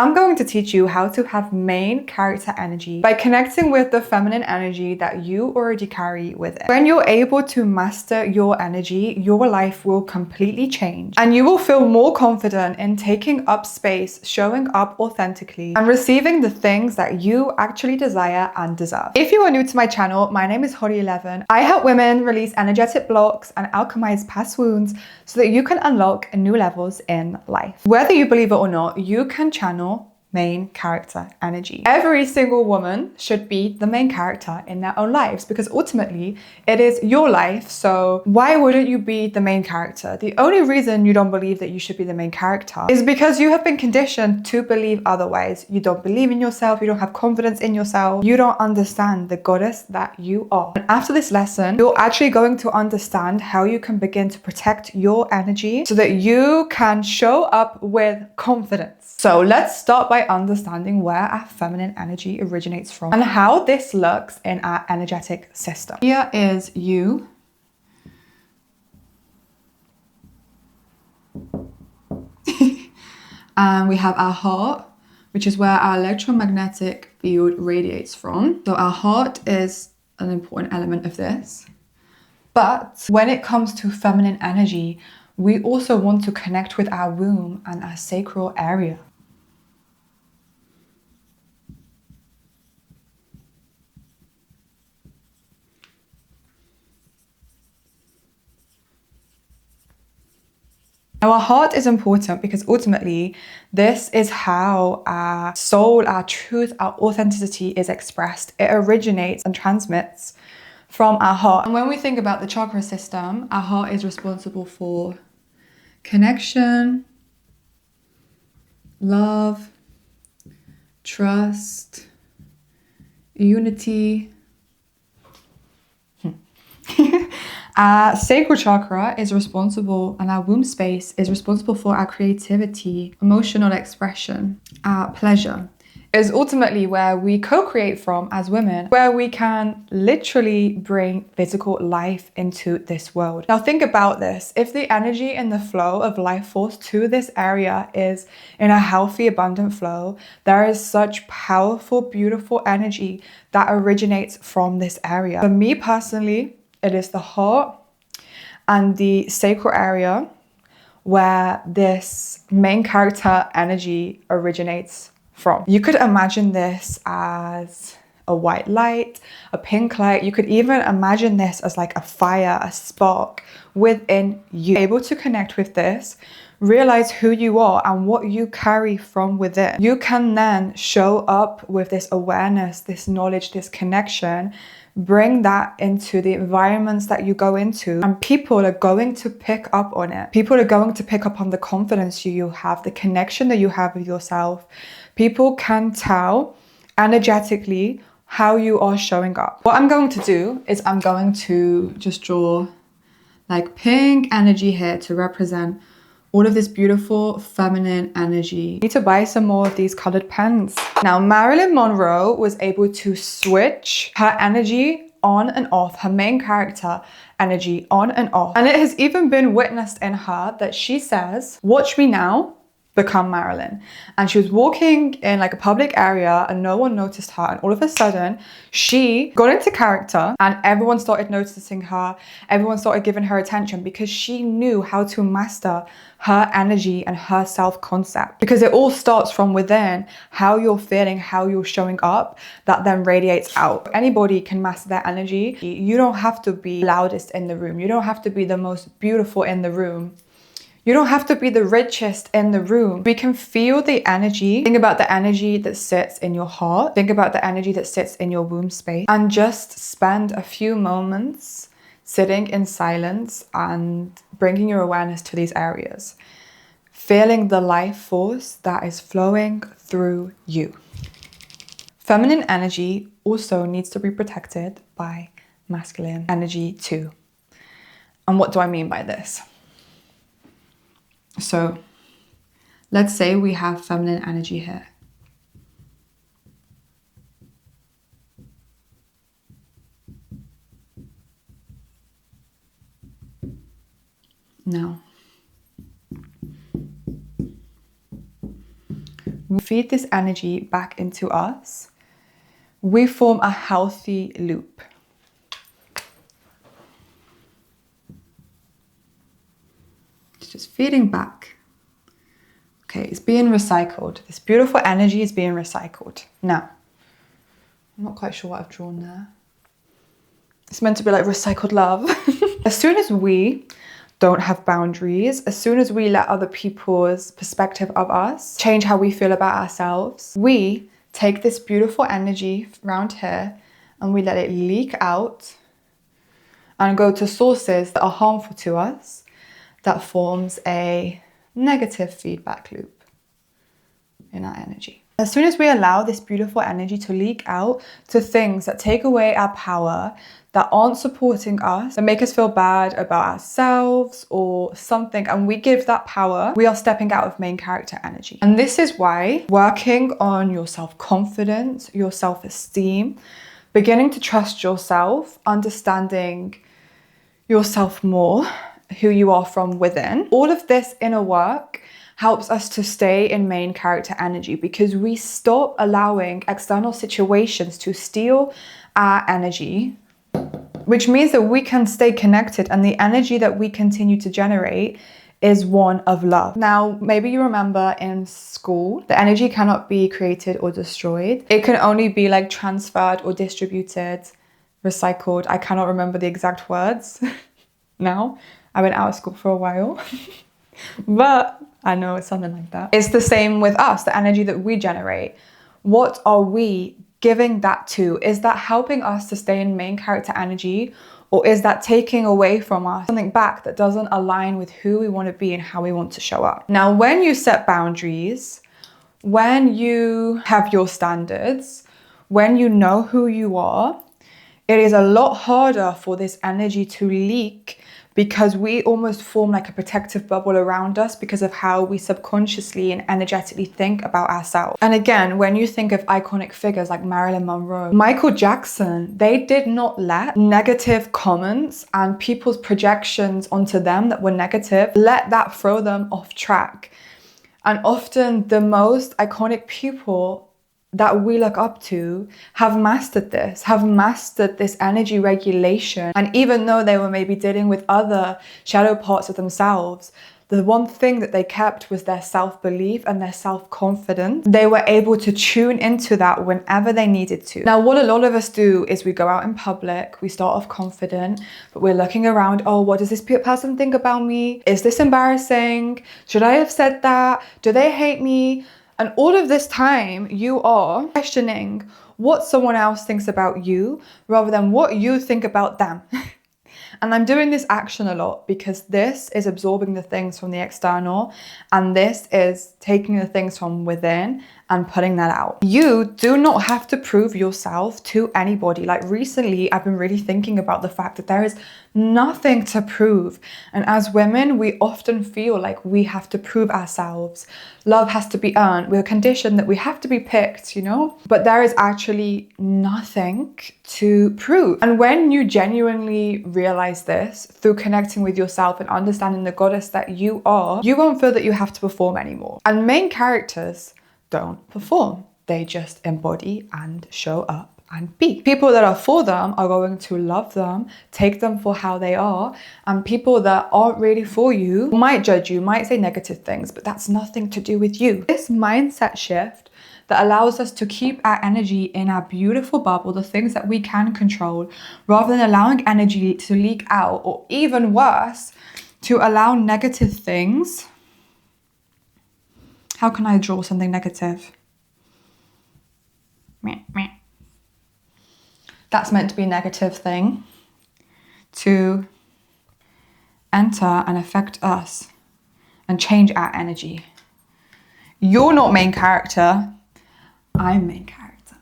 I'm going to teach you how to have main character energy by connecting with the feminine energy that you already carry within. When you're able to master your energy, your life will completely change and you will feel more confident in taking up space, showing up authentically, and receiving the things that you actually desire and deserve. If you are new to my channel, my name is Holly11. I help women release energetic blocks and alchemize past wounds so that you can unlock new levels in life. Whether you believe it or not, you can channel main character energy. Every single woman should be the main character in their own lives because ultimately it is your life. So why wouldn't you be the main character? The only reason you don't believe that you should be the main character is because you have been conditioned to believe otherwise. You don't believe in yourself. You don't have confidence in yourself. You don't understand the goddess that you are. And after this lesson, you're actually going to understand how you can begin to protect your energy so that you can show up with confidence. So let's start by understanding where our feminine energy originates from and how this looks in our energetic system. Here is you. And we have our heart, which is where our electromagnetic field radiates from. So our heart is an important element of this. But when it comes to feminine energy, we also want to connect with our womb and our sacral area. Now, our heart is important because ultimately this is how our soul, our truth, our authenticity is expressed. It originates and transmits from our heart. And when we think about the chakra system, our heart is responsible for connection, love, trust, unity. Our sacral chakra is responsible, and our womb space is responsible for our creativity, emotional expression, our pleasure. It is ultimately where we co-create from as women, where we can literally bring physical life into this world. Now think about this. If the energy and the flow of life force to this area is in a healthy, abundant flow, there is such powerful, beautiful energy that originates from this area. For me personally, it is the heart and the sacral area where this main character energy originates from. You could imagine this as a white light, a pink light. You could even imagine this as like a fire, a spark within you. Able to connect with this, realize who you are and what you carry from within. You can then show up with this awareness, this knowledge, this connection, bring that into the environments that you go into, and people are going to pick up on it. People are going to pick up on the confidence you have, the connection that you have with yourself. People can tell energetically how you are showing up. What I'm going to do is I'm going to just draw like pink energy here to represent all of this beautiful feminine energy. I need to buy some more of these colored pens. Now, Marilyn Monroe was able to switch her energy on and off, her main character energy on and off. And it has even been witnessed in her that she says, "Watch me now become Marilyn." And she was walking in like a public area and no one noticed her, and all of a sudden she got into character and everyone started noticing her. Everyone started giving her attention because she knew how to master her energy and her self-concept, because it all starts from within. How you're feeling, how you're showing up, that then radiates out. Anybody can master their energy. You don't have to be loudest in the room. You don't have to be the most beautiful in the room. You don't have to be the richest in the room. We can feel the energy. Think about the energy that sits in your heart. Think about the energy that sits in your womb space, and just spend a few moments sitting in silence and bringing your awareness to these areas, feeling the life force that is flowing through you. Feminine energy also needs to be protected by masculine energy too. And what do I mean by this? So let's say we have feminine energy here. Now, we feed this energy back into us, we form a healthy loop. It's just feeding back. Okay, it's being recycled. This beautiful energy is being recycled. Now, I'm not quite sure what I've drawn there. It's meant to be like recycled love. As soon as we don't have boundaries, as soon as we let other people's perspective of us change how we feel about ourselves, we take this beautiful energy around here and we let it leak out and go to sources that are harmful to us. That forms a negative feedback loop in our energy. As soon as we allow this beautiful energy to leak out to things that take away our power, that aren't supporting us, that make us feel bad about ourselves or something, and we give that power, we are stepping out of main character energy. And this is why working on your self-confidence, your self-esteem, beginning to trust yourself, understanding yourself more, who you are from within, all of this inner work helps us to stay in main character energy, because we stop allowing external situations to steal our energy, which means that we can stay connected, and the energy that we continue to generate is one of love. Now, maybe you remember in school, the energy cannot be created or destroyed. It can only be like transferred or distributed, recycled. I cannot remember the exact words now. I went out of school for a while, but I know it's something like that. It's the same with us, the energy that we generate. What are we giving that to? Is that helping us to stay in main character energy, or is that taking away from us something back that doesn't align with who we want to be and how we want to show up? Now, when you set boundaries, when you have your standards, when you know who you are, it is a lot harder for this energy to leak, because we almost form like a protective bubble around us because of how we subconsciously and energetically think about ourselves. And again, when you think of iconic figures like Marilyn Monroe, Michael Jackson, they did not let negative comments and people's projections onto them that were negative, let that throw them off track. And often the most iconic people that we look up to have mastered this energy regulation. And even though they were maybe dealing with other shadow parts of themselves, the one thing that they kept was their self-belief and their self-confidence. They were able to tune into that whenever they needed to. Now, what a lot of us do is we go out in public, we start off confident, but we're looking around, oh, what does this person think about me? Is this embarrassing? Should I have said that? Do they hate me? And all of this time, you are questioning what someone else thinks about you rather than what you think about them. And I'm doing this action a lot because this is absorbing the things from the external, and this is taking the things from within and putting that out. You do not have to prove yourself to anybody. Like recently, I've been really thinking about the fact that there is nothing to prove. And as women, we often feel like we have to prove ourselves. Love has to be earned. We're conditioned that we have to be picked, you know? But there is actually nothing to prove. And when you genuinely realize this through connecting with yourself and understanding the goddess that you are, you won't feel that you have to perform anymore. And main characters don't perform. They just embody and show up and be. People that are for them are going to love them, take them for how they are, and people that aren't really for you might judge you, might say negative things, but that's nothing to do with you. This mindset shift that allows us to keep our energy in our beautiful bubble, the things that we can control, rather than allowing energy to leak out, or even worse, to allow negative things. How can I draw something negative? That's meant to be a negative thing to enter and affect us and change our energy. You're not main character, I'm main character.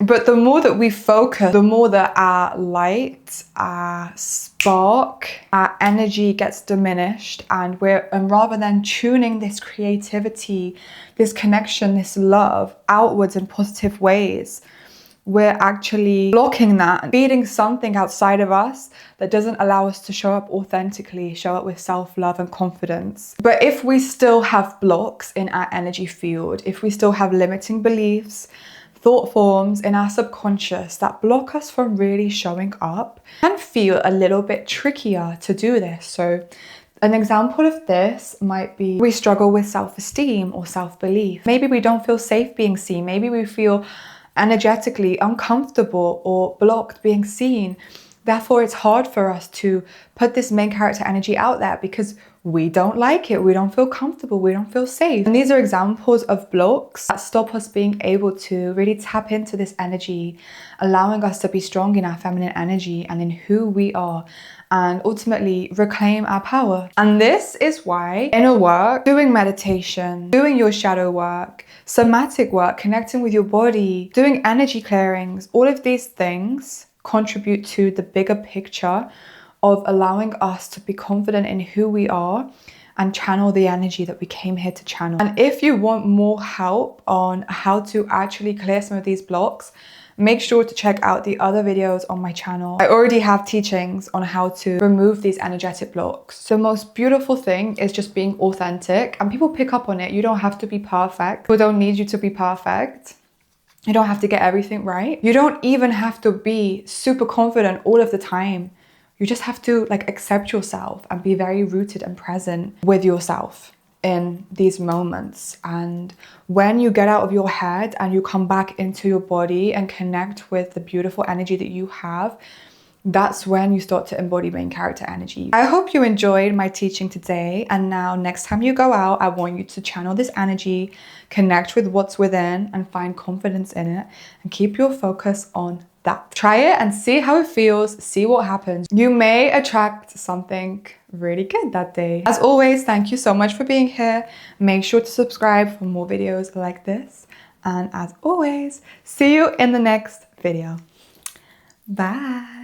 But the more that we focus, the more that our light, our spark, our energy gets diminished, and rather than tuning this creativity, this connection, this love outwards in positive ways, we're actually blocking that, feeding something outside of us that doesn't allow us to show up authentically, show up with self-love and confidence. But if we still have blocks in our energy field, if we still have limiting beliefs, thought forms in our subconscious that block us from really showing up, it can feel a little bit trickier to do this. So an example of this might be we struggle with self-esteem or self-belief. Maybe we don't feel safe being seen. Maybe we feel energetically uncomfortable or blocked being seen. Therefore, it's hard for us to put this main character energy out there because we don't like it, we don't feel comfortable, we don't feel safe. And these are examples of blocks that stop us being able to really tap into this energy, allowing us to be strong in our feminine energy and in who we are, and ultimately reclaim our power. And this is why inner work, doing meditation, doing your shadow work, somatic work, connecting with your body, doing energy clearings, all of these things contribute to the bigger picture of allowing us to be confident in who we are and channel the energy that we came here to channel. And if you want more help on how to actually clear some of these blocks, make sure to check out the other videos on my channel. I already have teachings on how to remove these energetic blocks. The most beautiful thing is just being authentic, and people pick up on it. You don't have to be perfect. People don't need you to be perfect. You don't have to get everything right. You don't even have to be super confident all of the time. You just have to accept yourself and be very rooted and present with yourself in these moments. And when you get out of your head and you come back into your body and connect with the beautiful energy that you have, that's when you start to embody main character energy. I hope you enjoyed my teaching today. And now next time you go out, I want you to channel this energy, connect with what's within and find confidence in it, and keep your focus on that. Try it and see how it feels, see what happens. You may attract something really good that day. As always, thank you so much for being here. Make sure to subscribe for more videos like this. And as always, see you in the next video. Bye.